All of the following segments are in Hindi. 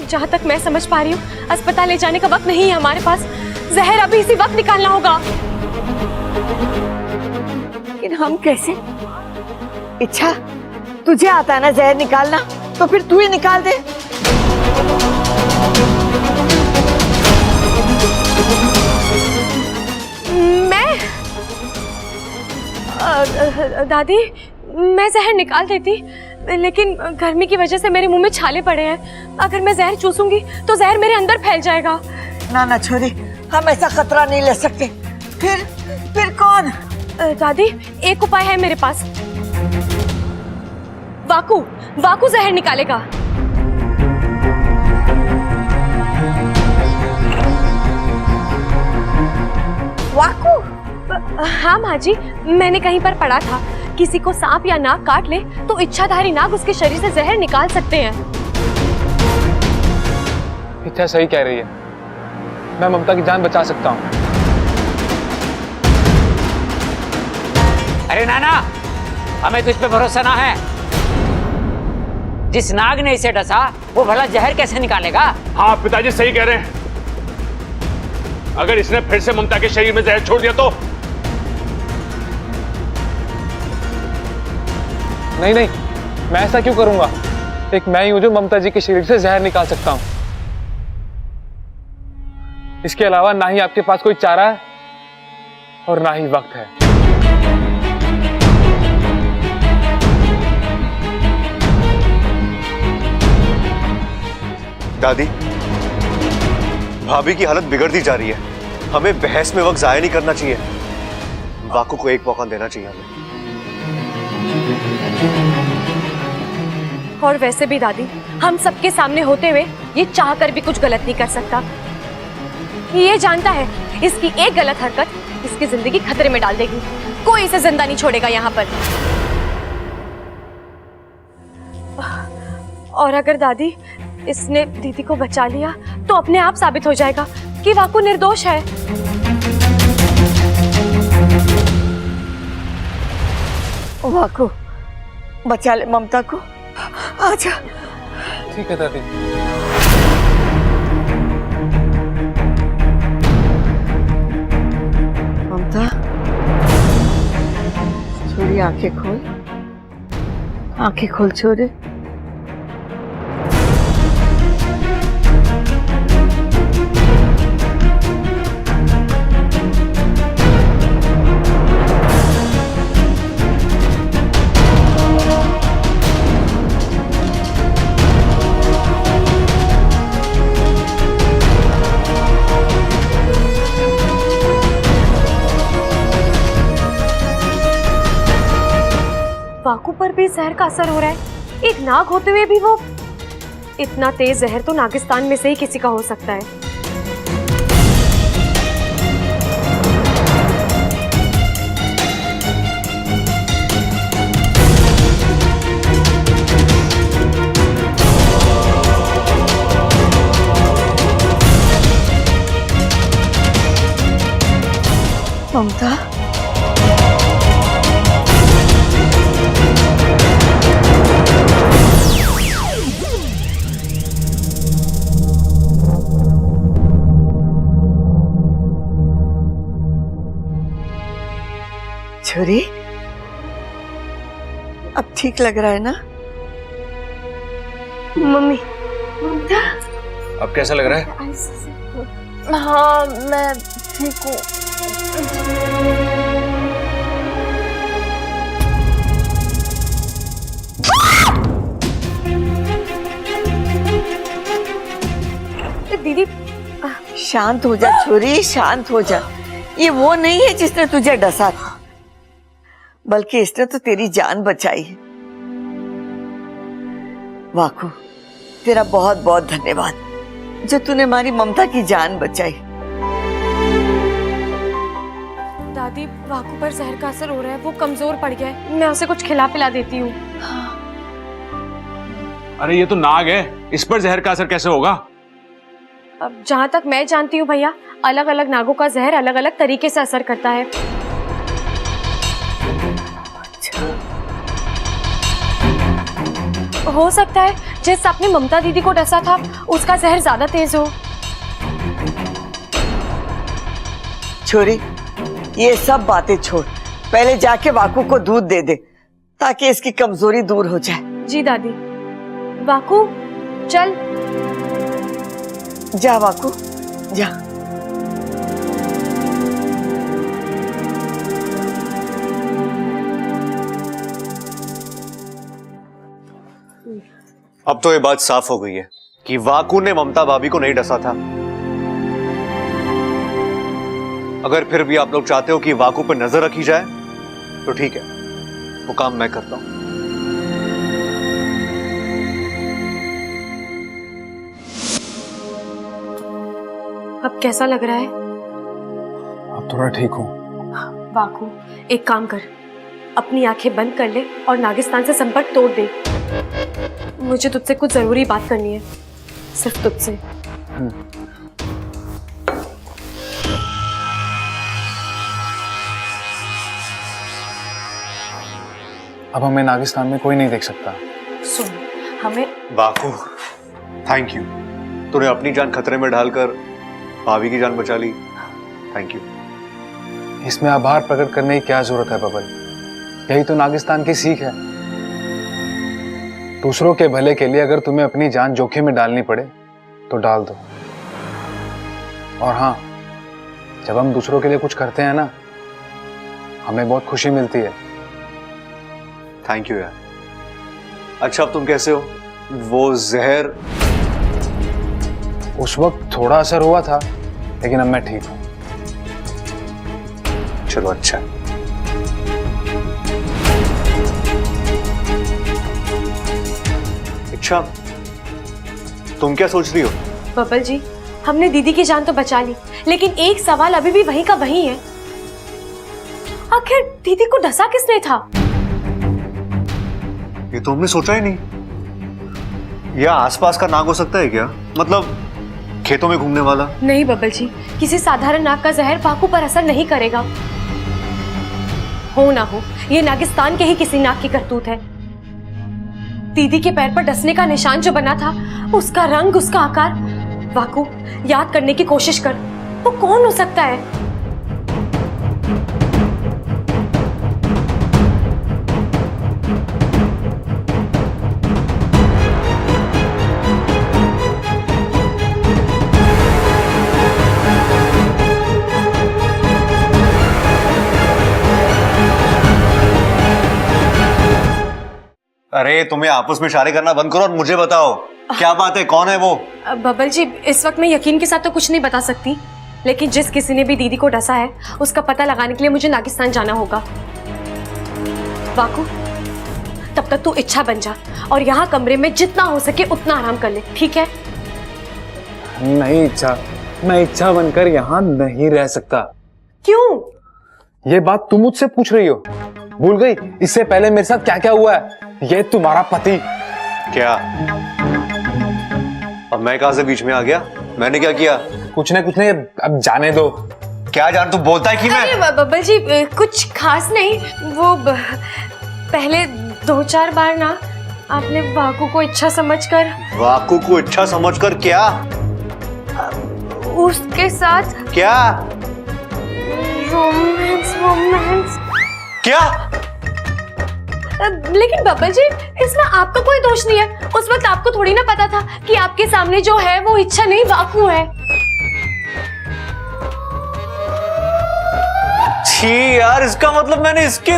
जहाँ तक मैं समझ पा रही हूँ अस्पताल ले जाने का वक्त नहीं है हमारे पास। जहर अभी इसी वक्त निकालना होगा। लेकिन हम कैसे? इच्छा, तुझे आता है ना जहर निकालना, तो फिर तू ही निकाल दे। मैं दादी, मैं जहर निकाल देती, लेकिन गर्मी की वजह से मेरे मुंह में छाले पड़े हैं। अगर मैं जहर चूसूंगी तो जहर मेरे अंदर फैल जाएगा। ना ना छोरी, हम ऐसा खतरा नहीं ले सकते। फिर कौन? दादी, एक उपाय है मेरे पास। वाकू, वाकू जहर निकालेगा। वाकू? हाँ माँ जी, मैंने कहीं पर पढ़ा था किसी को सांप या नाग काट ले तो इच्छाधारी नाग उसके शरीर से जहर निकाल सकते हैं। इच्छा सही कह रही है, मैं ममता की जान बचा सकता हूँ। अरे नाना, हमें तुझ पे भरोसा ना है। जिस नाग ने इसे डसा वो भला जहर कैसे निकालेगा? हाँ पिताजी सही कह रहे हैं। अगर इसने फिर से ममता के शरीर में जहर छोड़ दिया तो? नहीं नहीं, मैं ऐसा क्यों करूंगा? एक मैं ही हूं जो ममता जी के शरीर से जहर निकाल सकता हूं। इसके अलावा ना ही आपके पास कोई चारा है और ना ही वक्त है। दादी, भाभी की हालत बिगड़ती जा रही है। हमें बहस में वक्त जाया नहीं करना चाहिए। वाकू को एक मौका देना चाहिए हमें। और वैसे भी दादी, हम सबके सामने होते हुए ये चाहकर भी कुछ गलत नहीं कर सकता। ये जानता है इसकी एक गलत हरकत इसकी जिंदगी खतरे में डाल देगी। कोई इसे जिंदा नहीं छोड़ेगा यहाँ पर। और अगर दादी इसने दीदी को बचा लिया तो अपने आप साबित हो जाएगा कि वाकू निर्दोष है। वाकू, बचा ले ममता को। आजा। ठीक है दादी। ममता, छोरी आंखें खोल, आंखें खोल छोरे। वाकू पर भी जहर का असर हो रहा है। एक नाग होते हुए भी वो इतना तेज जहर तो नागिस्तान में से ही किसी का हो सकता है। ममता, छोरी, अब ठीक लग रहा है ना? मम्मी, ममता, अब कैसा लग रहा है? हाँ मैं ठीक हूँ। दीदी, शांत हो जा छोरी, शांत हो जा। ये वो नहीं है जिसने तुझे डसा था, बल्कि इसने तो तेरी जान बचाई है। वाकू, तेरा बहुत बहुत धन्यवाद जो तूने हमारी ममता की जान बचाई। दादी, वाकू पर जहर का असर हो रहा है, वो कमजोर पड़ गया है। मैं उसे कुछ खिला पिला देती हूँ। अरे ये तो नाग है, इस पर जहर का असर कैसे होगा? अब जहाँ तक मैं जानती हूँ भैया, अलग अलग नागों का जहर अलग अलग तरीके से असर करता है। हो सकता है जिस आपने ममता दीदी को डसा था उसका जहर ज्यादा तेज हो। छोरी, ये सब बातें छोड़, पहले जाके वाकू को दूध दे दे ताकि इसकी कमजोरी दूर हो जाए। जी दादी। वाकू चल। जा वाकू जा। अब तो ये बात साफ हो गई है कि वाकू ने ममता भाभी को नहीं डसा था। अगर फिर भी आप लोग चाहते हो कि वाकू पर नजर रखी जाए तो ठीक है, वो काम मैं करता हूं। अब कैसा लग रहा है? अब थोड़ा ठीक हूँ। वाकू एक काम कर, अपनी आंखें बंद कर ले और नागिस्तान से संपर्क तोड़ दे। मुझे तुझसे कुछ जरूरी बात करनी है, सिर्फ तुझसे। अब हमें नागिस्तान में कोई नहीं देख सकता। सुन, हमें वाकू, थैंक यू। तूने अपनी जान खतरे में डालकर भाभी की जान बचा ली। Thank you. इसमें आभार प्रकट करने की क्या जरूरत है बबल? यही तो नागिस्तान की सीख है। दूसरों के भले के लिए अगर तुम्हें अपनी जान जोखिम में डालनी पड़े तो डाल दो। और हाँ, जब हम दूसरों के लिए कुछ करते हैं ना, हमें बहुत खुशी मिलती है। थैंक यू यार। अच्छा, अब तुम कैसे हो? वो जहर उस वक्त थोड़ा असर हुआ था, लेकिन अब मैं ठीक हूं। चलो अच्छा। अच्छा, तुम क्या सोच रही हो? बबल जी, हमने दीदी की जान तो बचा ली, लेकिन एक सवाल अभी भी वहीं का वहीं है। आखिर दीदी को डसा किसने था? ये तो हमने सोचा ही नहीं। या आसपास का नाग हो सकता है क्या? मतलब खेतों में घूमने वाला? नहीं बबल जी, किसी साधारण नाग का जहर वाकू पर असर नहीं करेगा। हो ना हो, ये नागिस्तान के ही किसी नाग की करतूत है। दीदी के पैर पर डसने का निशान जो बना था, उसका रंग, उसका आकार, वाकू याद करने की कोशिश कर, वो कौन हो सकता है? अरे तुम्हें आपस में इशारे करना बंद करो और मुझे बताओ क्या बात है, कौन है वो? बबल जी, इस वक्त मैं यकीन के साथ तो कुछ नहीं बता सकती, लेकिन जिस किसी ने भी दीदी को डसा है उसका पता लगाने के लिए मुझे नागिस्तान जाना होगा। वाकू, तब तक तू इच्छा बन जा और यहाँ कमरे में जितना हो सके उतना आराम कर ले, ठीक है? नहीं इच्छा, मैं इच्छा बनकर यहाँ नहीं रह सकता। क्यों? ये बात तुम मुझसे पूछ रही हो? भूल गई इससे पहले मेरे साथ क्या क्या हुआ है? ये तुम्हारा पति। क्या? अब मैं कहां से बीच में आ गया? मैंने क्या किया? कुछ नहीं, अब जाने दो। क्या जान, तू बोलता है कि मैं? अरे बबल जी, कुछ खास नहीं। वो पहले 2-4 बार ना आपने वाकू को इच्छा समझकर। वाकू को इच्छा समझकर क्या? उसके साथ क्या? रोमांस। क्या? लेकिन बब्बल जी, इसमें आपका कोई दोष नहीं है। उस वक्त आपको थोड़ी ना पता था कि आपके सामने जो है वो इच्छा नहीं वाकू है। छी यार, इसका मतलब मैंने इसके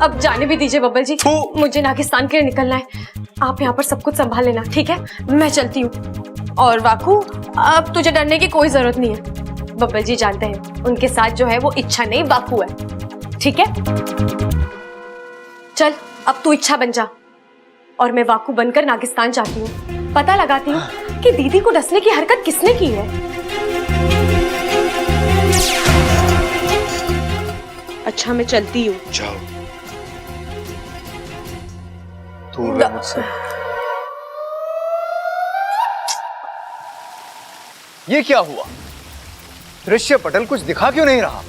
अब जाने भी दीजिए बब्बल जी, मुझे नागिस्तान के लिए निकलना है। आप यहाँ पर सब कुछ संभाल लेना, ठीक है? मैं चलती हूँ। और वाकू, अब तुझे डरने की कोई जरूरत नहीं है। बब्बल जी जानते हैं उनके साथ जो है वो इच्छा नहीं वाकू है, ठीक है? चल, अब तू इच्छा बन जा और मैं वाकू बनकर नागिस्तान जाती हूँ। पता लगाती हूँ कि दीदी को डसने की हरकत किसने की है। अच्छा, मैं चलती हूँ। जाओ, दूर रह मुझसे। ये क्या हुआ? दृश्य पटल कुछ दिखा क्यों नहीं रहा?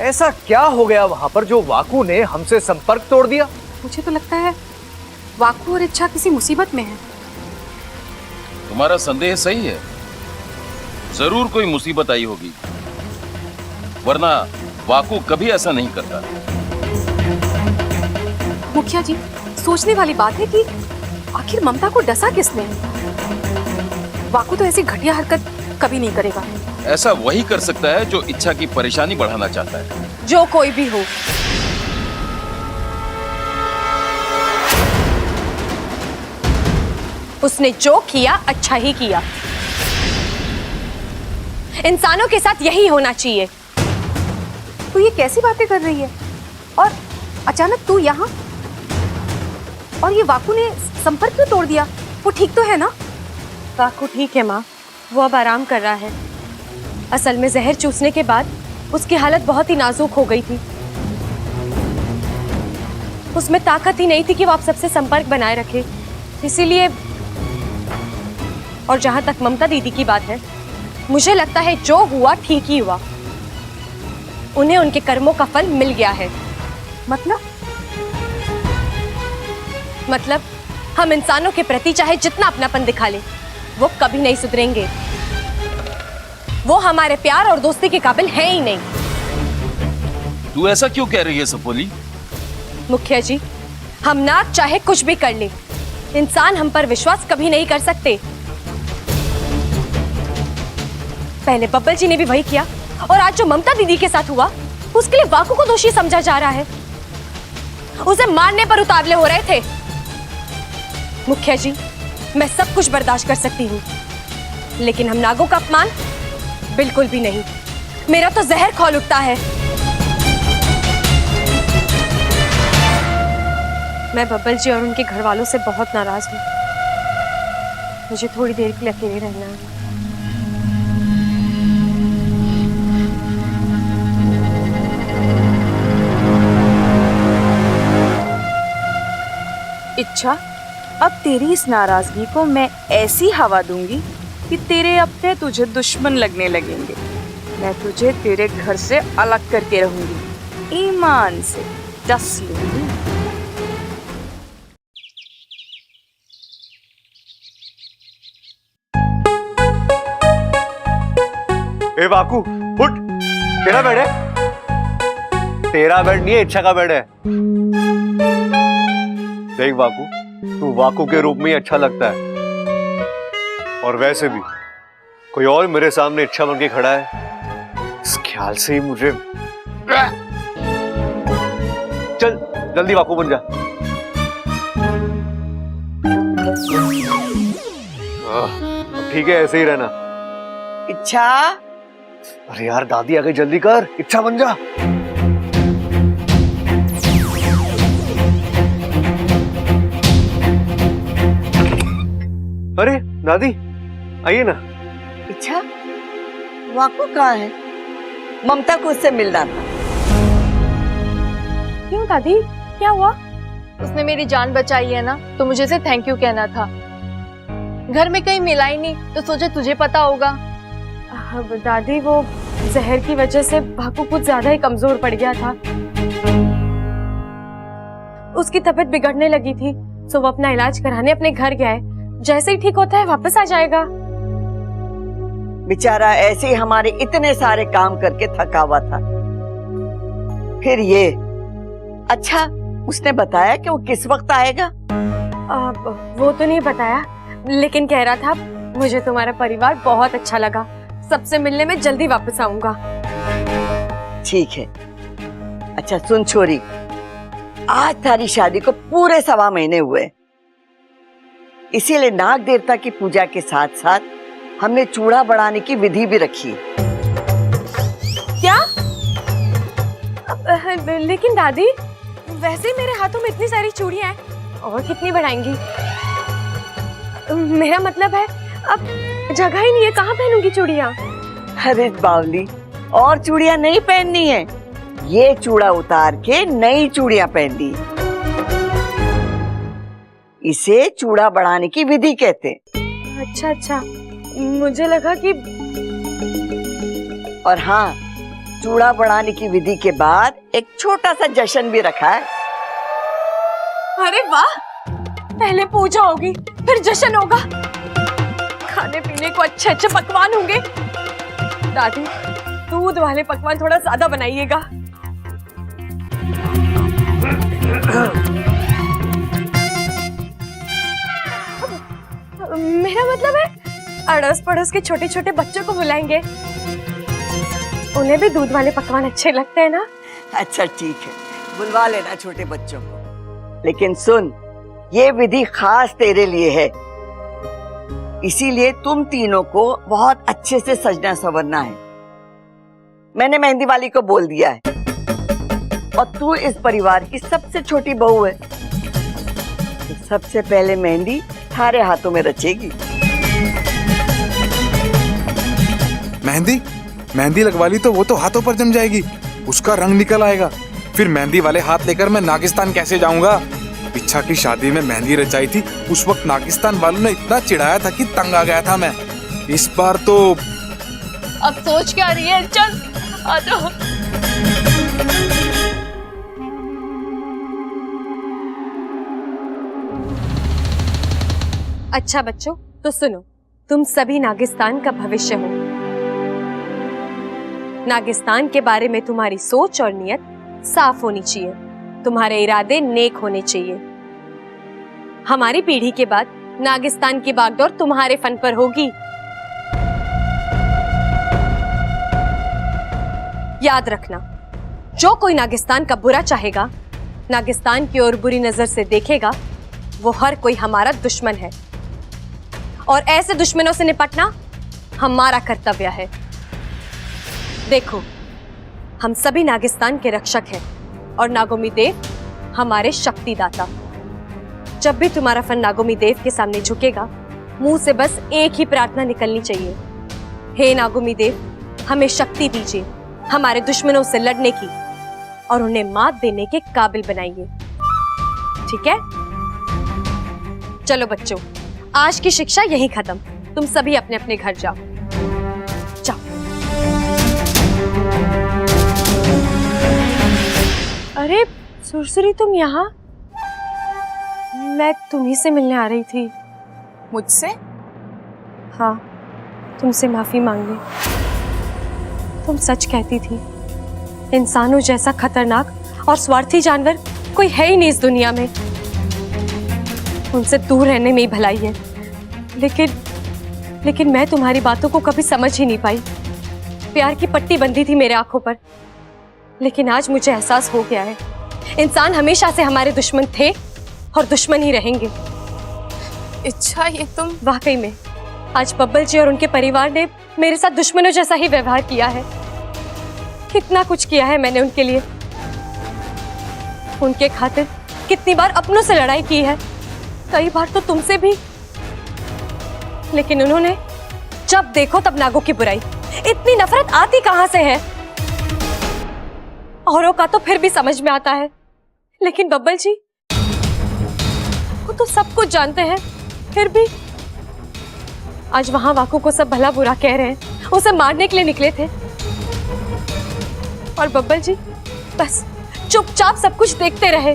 ऐसा क्या हो गया वहां पर जो वाकू ने हमसे संपर्क तोड़ दिया? मुझे तो लगता है वाकू और इच्छा किसी मुसीबत में है। तुम्हारा संदेह सही है, जरूर कोई मुसीबत आई होगी, वरना वाकू कभी ऐसा नहीं करता। मुखिया जी, सोचने वाली बात है कि आखिर ममता को डसा किसने? वाकू तो ऐसी घटिया हरकत कभी नहीं करेगा। ऐसा वही कर सकता है जो इच्छा की परेशानी बढ़ाना चाहता है। जो कोई भी हो। उसने जो किया अच्छा ही किया। इंसानों के साथ यही होना चाहिए। तू ये कैसी बातें कर रही है? और अचानक तू यहाँ? और ये वाकू ने संपर्क क्यों तोड़ दिया? वो ठीक तो है ना? वाकू ठीक है माँ, वो अब आराम कर रहा है। असल में जहर चूसने के बाद उसकी हालत बहुत ही नाजुक हो गई थी। उसमें ताकत ही नहीं थी कि वो आप सबसे संपर्क बनाए रखे, इसीलिए। और जहां तक ममता दीदी की बात है, मुझे लगता है जो हुआ ठीक ही हुआ। उन्हें उनके कर्मों का फल मिल गया है। मतलब हम इंसानों के प्रति चाहे जितना अपनापन दिखा ले, वो कभी नहीं सुधरेंगे। वो हमारे प्यार और दोस्ती के काबिल है ही नहीं। तू ऐसा क्यों कह रही है सपोली? मुखिया जी, हम ना चाहे कुछ भी कर ले, इंसान हम पर विश्वास कभी नहीं कर सकते। पहले बब्बल जी ने भी वही किया, और आज जो ममता दीदी के साथ हुआ, उसके लिए वाकू को दोषी समझा जा रहा है। उसे मारने पर उतावले हो रहे थे। मुखिया जी, मैं सब कुछ बर्दाश्त कर सकती हूँ, लेकिन हम नागों का अपमान बिल्कुल भी नहीं। मेरा तो जहर खौल उठता है। मैं बब्बल जी और उनके घर वालों से बहुत नाराज हूँ। मुझे थोड़ी देर के लिए अकेले रहना है। इच्छा, अब तेरी इस नाराजगी को मैं ऐसी हवा दूंगी कि तेरे अपने तुझे दुश्मन लगने लगेंगे। मैं तुझे तेरे घर से अलग करके रहूंगी, ईमान से डस लूंगी। ए वाकू, उठ। तेरा बेड है? तेरा बेड नहीं है, इच्छा का बेड है। देख वाकू, तू वाकू के रूप में ही अच्छा लगता है, और वैसे भी कोई और मेरे सामने इच्छा बन के खड़ा है, इस ख्याल से ही मुझे। चल जल्दी वाकू बन जा। ठीक है, ऐसे ही रहना। इच्छा, अरे यार दादी आ गई, जल्दी कर, इच्छा बन जा। अरे दादी आइए ना। इच्छा, वाकू कहाँ है? ममता को उससे मिलना था। क्यों दादी, क्या हुआ? उसने मेरी जान बचाई है ना, तो मुझे उसे थैंक यू कहना था। घर में कहीं मिला ही नहीं, तो सोचा तुझे पता होगा। अब दादी, वो जहर की वजह से वाकू कुछ ज्यादा ही कमजोर पड़ गया था। उसकी तबीयत बिगड़ने लगी थी, तो वो अपना इलाज कराने अपने घर गया है। जैसे ही ठीक होता है वापस आ जाएगा। बेचारा ऐसे ही हमारे इतने सारे काम करके थका हुआ था। फिर ये अच्छा, उसने बताया कि वो किस वक्त आएगा? वो तो नहीं बताया, लेकिन कह रहा था मुझे तुम्हारा परिवार बहुत अच्छा लगा, सबसे मिलने में जल्दी वापस आऊंगा। ठीक है। अच्छा सुन छोरी, आज तारी शादी को पूरे 1.25 महीने हुए, इसीलिए नाग देवता की पूजा के साथ साथ हमने चूड़ा बढ़ाने की विधि भी रखी। क्या? लेकिन दादी, वैसे ही मेरे हाथों में इतनी सारी चूड़ियां हैं, और कितनी बढ़ाएंगी? मेरा मतलब है अब जगह ही नहीं है, कहाँ पहनूंगी चूड़ियां? अरे बावली, और चूड़ियां नहीं पहननी है, ये चूड़ा उतार के नई चूड़ियां पहन ली। इसे चूड़ा बढ़ाने की विधि कहते हैं। अच्छा अच्छा, मुझे लगा कि। और हाँ, चूड़ा बढ़ाने की विधि के बाद एक छोटा सा जश्न भी रखा है। अरे वाह, पहले पूजा होगी, फिर जश्न होगा, खाने पीने को अच्छे अच्छे पकवान होंगे। दादी, दूध वाले पकवान थोड़ा ज्यादा बनाइएगा। मेरा मतलब है अड़ोस पड़ोस के छोटे छोटे बच्चों को बुलाएंगे, उन्हें भी दूध वाले पकवान अच्छे लगते हैं ना। अच्छा ठीक है, बुलवा लेना छोटे बच्चों को, लेकिन सुन, ये विधि खास तेरे लिए है, इसीलिए तुम तीनों को बहुत अच्छे से सजना संवरना है। मैंने मेहंदी वाली को बोल दिया है, और तू इस परिवार की सबसे छोटी बहू है, तो सबसे पहले मेहंदी थारे हाथों में रचेगी। मेहंदी मेहंदी लगवा ली तो वो तो हाथों पर जम जाएगी, उसका रंग निकल आएगा, फिर मेहंदी वाले हाथ लेकर मैं नागिस्तान कैसे जाऊंगा? इच्छा की शादी में मेहंदी रचाई थी, उस वक्त नागिस्तान वालों ने इतना चिढ़ाया था कि तंग आ गया था मैं। इस बार तो अब सोच क्या रही है? चल आ जाओ। अच्छा बच्चों, तो सुनो, तुम सभी नागिस्तान का भविष्य हो। नागिस्तान के बारे में तुम्हारी सोच और नियत साफ होनी चाहिए, तुम्हारे इरादे नेक होने चाहिए। हमारी पीढ़ी के बाद नागिस्तान की बागडोर तुम्हारे फन पर होगी। याद रखना, जो कोई नागिस्तान का बुरा चाहेगा, नागिस्तान की ओर बुरी नजर से देखेगा, वो हर कोई हमारा दुश्मन है, और ऐसे दुश्मनों से निपटना हमारा कर्तव्य है। देखो, हम सभी नागिस्तान के रक्षक हैं, और नागोमी देव हमारे शक्तिदाता। जब भी तुम्हारा फन नागोमी देव के सामने झुकेगा, मुंह से बस एक ही प्रार्थना निकलनी चाहिए, हे नागोमी देव, हमें शक्ति दीजिए हमारे दुश्मनों से लड़ने की, और उन्हें मात देने के काबिल बनाइए। ठीक है? चलो बच्चों, आज की शिक्षा यहीं खत्म, तुम सभी अपने अपने घर जाओ। जाओ। अरे सुरसुरी, तुम यहाँ? मैं तुम्ही से मिलने आ रही थी। मुझसे? हाँ, तुमसे माफी मांगने। तुम सच कहती थी, इंसानों जैसा खतरनाक और स्वार्थी जानवर कोई है ही नहीं इस दुनिया में। उनसे दूर रहने में ही भलाई है, लेकिन मैं तुम्हारी बातों को कभी समझ ही नहीं पाई। प्यार की पट्टी बंधी थी मेरे आंखों पर, लेकिन आज मुझे एहसास हो गया है, इंसान हमेशा से हमारे दुश्मन थे और दुश्मन ही रहेंगे। इच्छा, ये तुम? वाकई में आज बब्बल जी और उनके परिवार ने मेरे साथ दुश्मनों जैसा ही व्यवहार किया है। कितना कुछ किया है मैंने उनके लिए, उनके खातिर कितनी बार अपनों से लड़ाई की है, कई बार तो तुमसे भी, लेकिन उन्होंने जब देखो तब नागों की बुराई। इतनी नफरत आती कहां से है? औरों का तो फिर भी समझ में आता है, लेकिन बब्बल जी, वो तो सब कुछ जानते हैं, फिर भी आज वहां वाकू को सब भला बुरा कह रहे हैं, उसे मारने के लिए निकले थे, और बब्बल जी बस चुपचाप सब कुछ देखते रहे।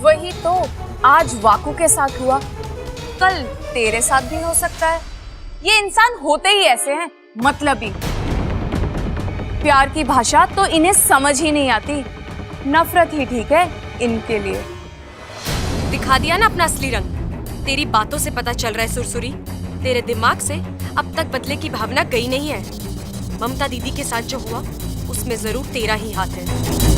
वही तो आज वाकू के साथ हुआ, कल तेरे साथ भी हो सकता है। ये इंसान होते ही ऐसे हैं, मतलबी। प्यार की भाषा तो इन्हें समझ ही नहीं आती, नफरत ही ठीक है इनके लिए। दिखा दिया ना अपना असली रंग। तेरी बातों से पता चल रहा है सुरसुरी, तेरे दिमाग से अब तक बदले की भावना गई नहीं है। ममता दीदी के साथ जो हुआ, उसमें जरूर तेरा ही हाथ है।